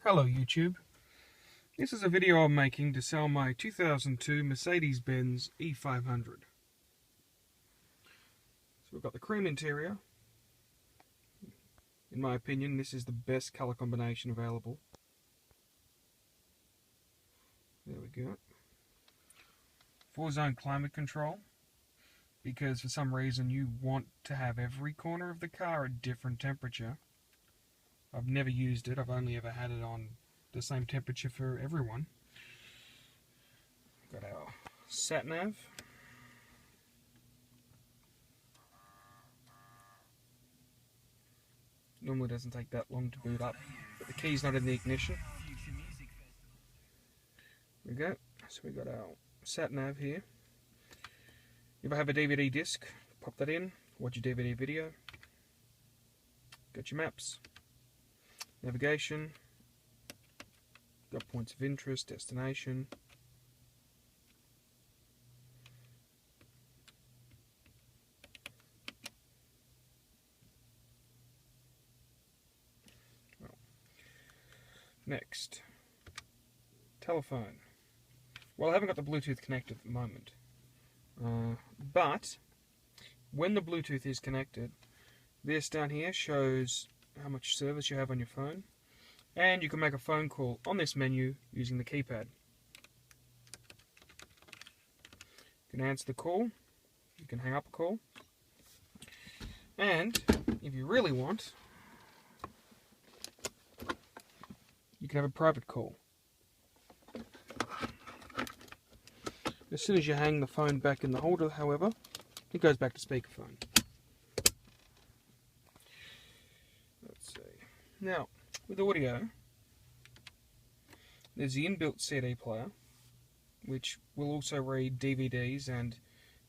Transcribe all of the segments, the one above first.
Hello YouTube. This is a video I'm making to sell my 2002 Mercedes-Benz E500. So we've got the cream interior. In my opinion, this is the best colour combination available. There we go. 4-zone climate control, because for some reason you want to have every corner of the car at different temperature. I've never used it, I've only ever had it on the same temperature for everyone. Got our Sat-Nav. Normally doesn't take that long to boot up, but the key's not in the ignition. There we go. So we got our Sat-Nav here. You ever have a DVD disc? Pop that in, watch your DVD video. Got your maps. Navigation, got points of interest, destination. Well, next, telephone. Well, I haven't got the Bluetooth connected at the moment, but when the Bluetooth is connected, this down here shows how much service you have on your phone, and you can make a phone call on this menu using the keypad. You can answer the call, you can hang up a call, and if you really want, you can have a private call. As soon as you hang the phone back in the holder, however, it goes back to speakerphone. Now, with audio, there's the inbuilt CD player, which will also read DVDs and,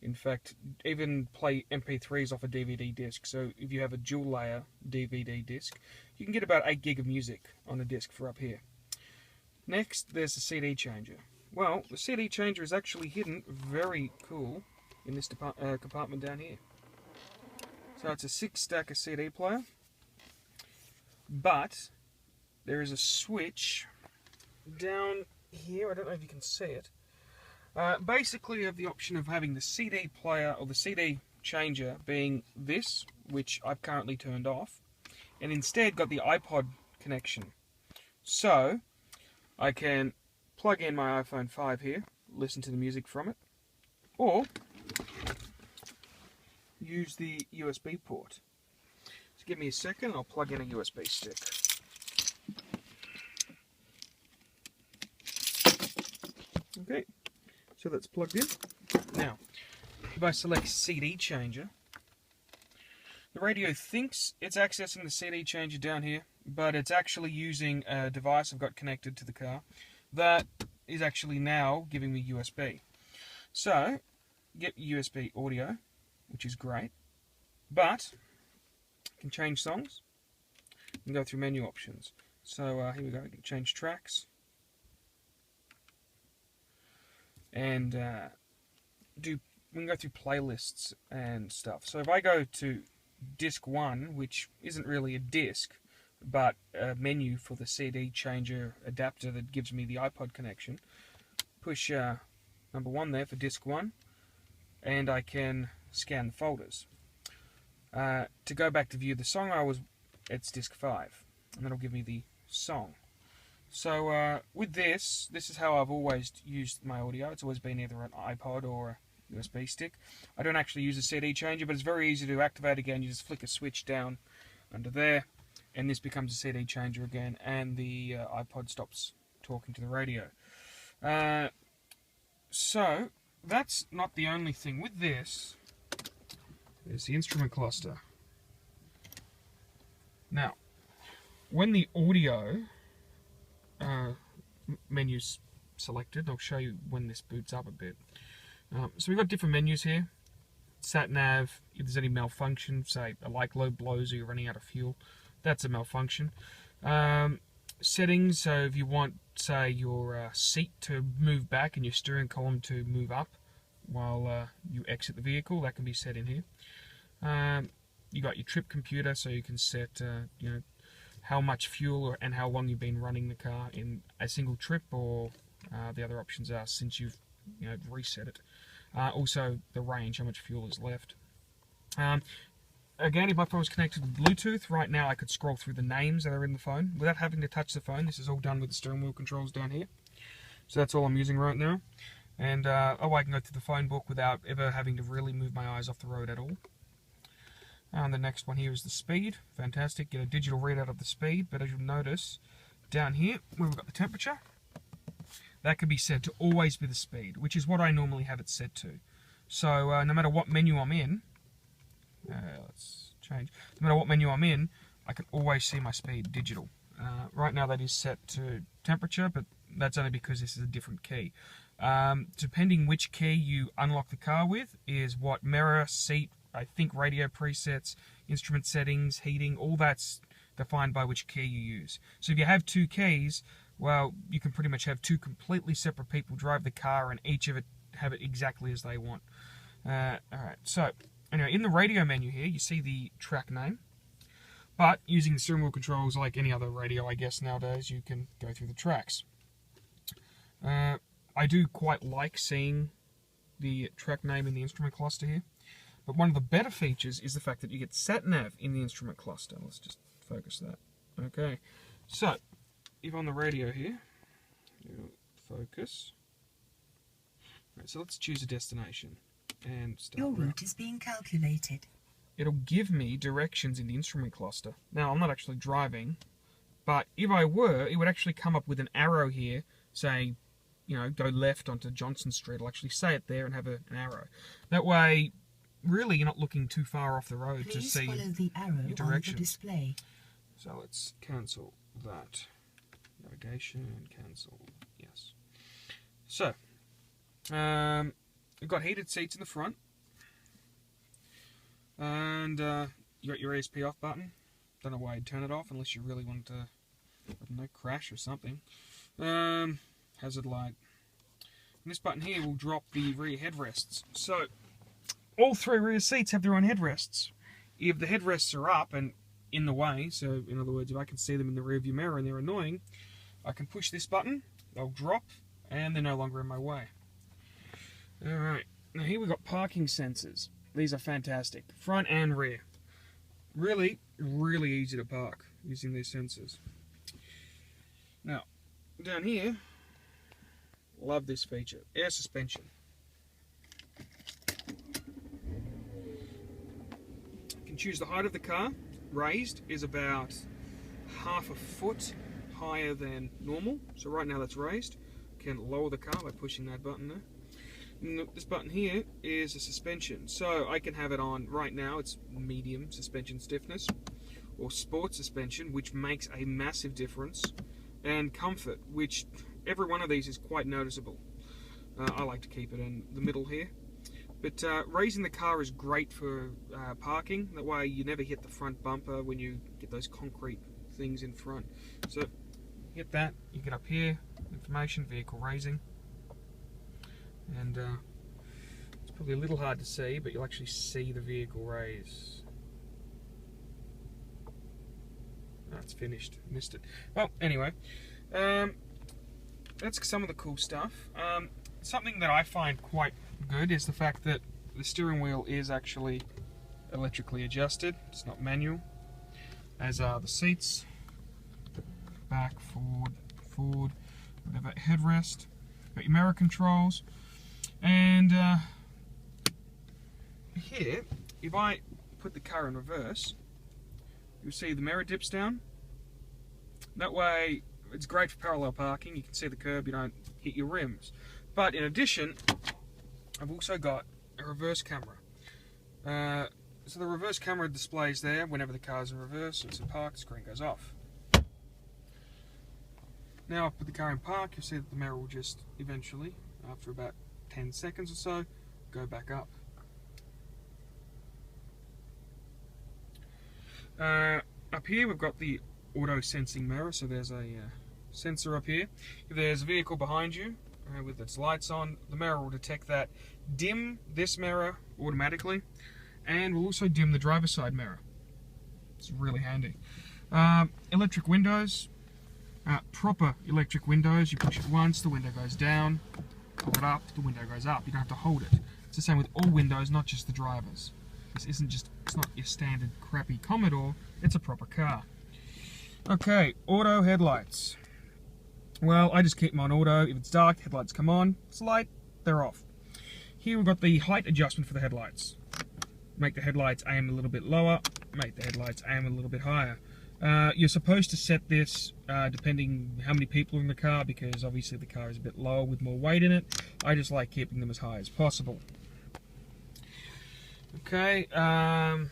in fact, even play MP3s off a DVD disc. So if you have a dual layer DVD disc, you can get about 8 gig of music on a disc for up here. Next, there's the CD changer. Well, the CD changer is actually hidden very cool in this compartment down here. So it's a 6-stacker CD player. But there is a switch down here. I don't know if you can see it. Basically, you have the option of having the CD player or the CD changer being this, which I've currently turned off, and instead got the iPod connection. So I can plug in my iPhone 5 here, listen to the music from it, or use the USB port. So give me a second, I'll plug in a USB stick. Okay, so that's plugged in. Now, if I select CD changer, the radio thinks it's accessing the CD changer down here, but it's actually using a device I've got connected to the car that is actually now giving me USB. So, get USB audio, which is great, but can change songs and go through menu options. So here we go, we can change tracks and we can go through playlists and stuff. So if I go to disc 1, which isn't really a disc but a menu for the CD changer adapter that gives me the iPod connection, push number 1 there for disc 1 and I can scan the folders. To go back to view the song, it's disc 5, and that'll give me the song. So with this is how I've always used my audio. It's always been either an iPod or a USB stick. I don't actually use a CD changer, but it's very easy to activate again. You just flick a switch down under there, and this becomes a CD changer again, and the iPod stops talking to the radio. So that's not the only thing. With this, there's the instrument cluster. Now, when the audio menu's selected, I'll show you when this boots up a bit. So we've got different menus here. Sat-Nav, if there's any malfunction, say a light load blows or you're running out of fuel, that's a malfunction. Settings, so if you want, say, your seat to move back and your steering column to move up while you exit the vehicle, that can be set in here. You got your trip computer, so you can set how much fuel and how long you've been running the car in a single trip, or the other options are since you've reset it. Also the range, how much fuel is left. Again, if my phone was connected to Bluetooth, right now I could scroll through the names that are in the phone without having to touch the phone. This is all done with the steering wheel controls down here. So that's all I'm using right now. And I can go through the phone book without ever having to really move my eyes off the road at all. And the next one here is the speed. Fantastic, get a digital readout of the speed, but as you'll notice, down here, where we've got the temperature, that can be set to always be the speed, which is what I normally have it set to. So no matter what menu I'm in, let's change. No matter what menu I'm in, I can always see my speed digital. Right now that is set to temperature, but that's only because this is a different key. Depending which key you unlock the car with is what mirror, seat, I think radio presets, instrument settings, heating, all that's defined by which key you use. So if you have two keys, well, you can pretty much have two completely separate people drive the car and each of it have it exactly as they want. Alright, so anyway, in the radio menu here, you see the track name. But using the steering wheel controls like any other radio, I guess nowadays, you can go through the tracks. I do quite like seeing the track name in the instrument cluster here. But one of the better features is the fact that you get Sat-Nav in the instrument cluster. Let's just focus that. Okay, so if on the radio here, focus. Right, so let's choose a destination and start. Your route is being calculated. It'll give me directions in the instrument cluster. Now, I'm not actually driving, but if I were, it would actually come up with an arrow here saying, go left onto Johnson Street. It'll actually say it there and have an arrow. That way, really, you're not looking too far off the road to see follow the arrow your directions. on the display. So let's cancel that. Navigation, cancel, yes. So, we've got heated seats in the front. And you got your ESP off button. Don't know why you'd turn it off unless you really wanted to, I don't know, crash or something. Hazard light. And this button here will drop the rear headrests. So, all three rear seats have their own headrests. If the headrests are up and in the way, so in other words, if I can see them in the rear view mirror and they're annoying, I can push this button, they'll drop, and they're no longer in my way. Alright, now here we've got parking sensors. These are fantastic, front and rear. Really, really easy to park using these sensors. Now, down here, love this feature, air suspension. You can choose the height of the car. Raised is about half a foot higher than normal. So right now that's raised. You can lower the car by pushing that button there. And this button here is a suspension. So I can have it on right now, it's medium suspension stiffness, or sport suspension, which makes a massive difference, and comfort, which every one of these is quite noticeable. I like to keep it in the middle here. But raising the car is great for parking. That way you never hit the front bumper when you get those concrete things in front. So hit that, you get up here, information, vehicle raising. And it's probably a little hard to see, but you'll actually see the vehicle raise. Oh, it's finished. Missed it. Well, anyway, that's some of the cool stuff. Something that I find quite good is the fact that the steering wheel is actually electrically adjusted. It's not manual, as are the seats. Back, forward, whatever, headrest. Got your mirror controls. And here, if I put the car in reverse, you'll see the mirror dips down. That way, it's great for parallel parking. You can see the curb, you don't hit your rims. But in addition, I've also got a reverse camera. So the reverse camera displays there whenever the car's in reverse. It's in park, the screen goes off. Now I put the car in park, you'll see that the mirror will just eventually, after about 10 seconds or so, go back up. Up here we've got the auto sensing mirror, so there's a sensor up here. If there's a vehicle behind you with its lights on, the mirror will detect that, dim this mirror automatically, and will also dim the driver's side mirror. It's really handy. Electric windows. Proper electric windows. You push it once, the window goes down. Pull it up, the window goes up. You don't have to hold it. It's the same with all windows, not just the drivers. This isn't just, it's not your standard crappy Commodore, it's a proper car. Okay, auto headlights. Well, I just keep them on auto. If it's dark, headlights come on. If it's light, they're off. Here we've got the height adjustment for the headlights. Make the headlights aim a little bit lower, make the headlights aim a little bit higher. You're supposed to set this depending how many people are in the car, because obviously the car is a bit lower with more weight in it. I just like keeping them as high as possible. Okay, I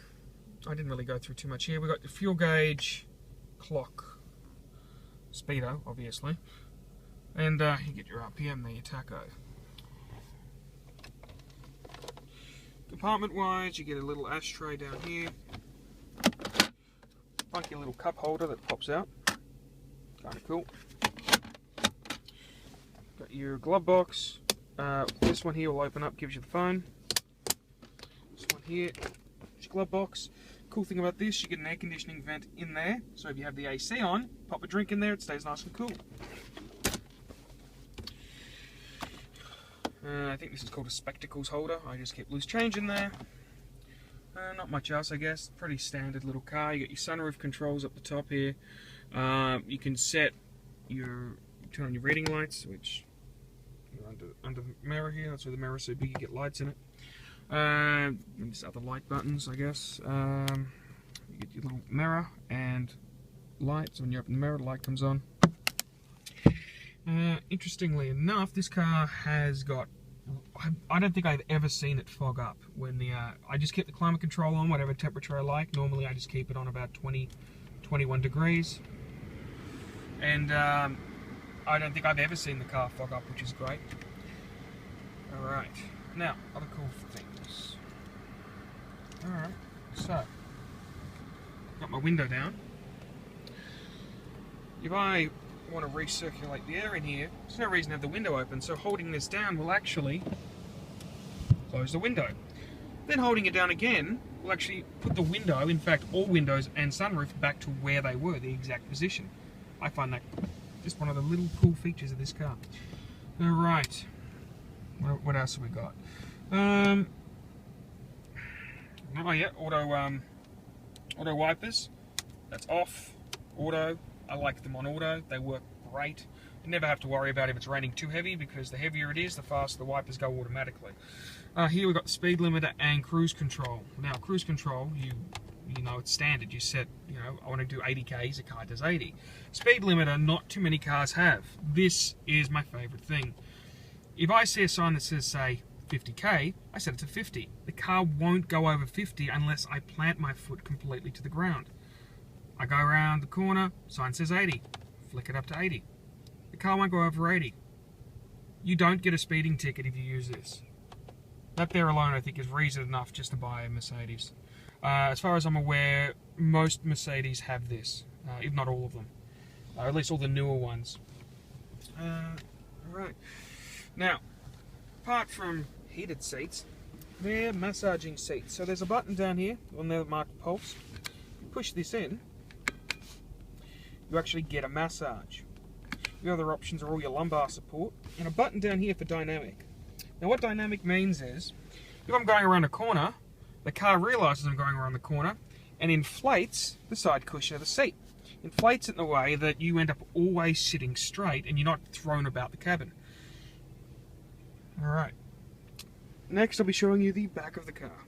didn't really go through too much here. We've got the fuel gauge, clock, speedo, obviously, and you get your RPM there, your tacho. Compartment-wise, you get a little ashtray down here. Funky little cup holder that pops out. Kind of cool. Got your glove box. This one here will open up, gives you the phone. This one here is your glove box. Cool thing about this, you get an air conditioning vent in there. So if you have the AC on, pop a drink in there, it stays nice and cool. I think this is called a spectacles holder. I just keep loose change in there. Not much else, I guess. Pretty standard little car. You got your sunroof controls up the top here. You can set turn on your reading lights, which are under the mirror here. That's where the mirror's so big you get lights in it. And just other light buttons, I guess. You get your little mirror and lights. When you open the mirror, the light comes on. Interestingly enough, this car has got, I don't think I've ever seen it fog up when I just keep the climate control on, whatever temperature I like. Normally I just keep it on about 20, 21 degrees. And I don't think I've ever seen the car fog up, which is great. Alright, now, other cool things. Alright, so, got my window down. If I want to recirculate the air in here, there's no reason to have the window open, so holding this down will actually close the window. Then holding it down again will actually put the window, in fact all windows and sunroof, back to where they were, the exact position. I find that just one of the little cool features of this car. Alright, what else have we got? Oh yeah, auto wipers, that's off, auto. I like them on auto, they work great. You never have to worry about if it's raining too heavy, because the heavier it is, the faster the wipers go automatically. Here we've got the speed limiter and cruise control. Now cruise control, you know it's standard. You set, I want to do 80 k's, a car does 80. Speed limiter, not too many cars have. This is my favourite thing. If I see a sign that says, say, 50k, I set it to 50. The car won't go over 50 unless I plant my foot completely to the ground. I go around the corner, sign says 80, flick it up to 80. The car won't go over 80. You don't get a speeding ticket if you use this. That there alone, I think, is reason enough just to buy a Mercedes. As far as I'm aware, most Mercedes have this, if not all of them. At least all the newer ones. Alright. Now, apart from heated seats, they're massaging seats. So there's a button down here on there marked pulse. You push this in, you actually get a massage. The other options are all your lumbar support, and a button down here for dynamic. Now what dynamic means is, if I'm going around a corner, the car realises I'm going around the corner, and inflates the side cushion of the seat. Inflates it in a way that you end up always sitting straight, and you're not thrown about the cabin. Alright. Next I'll be showing you the back of the car.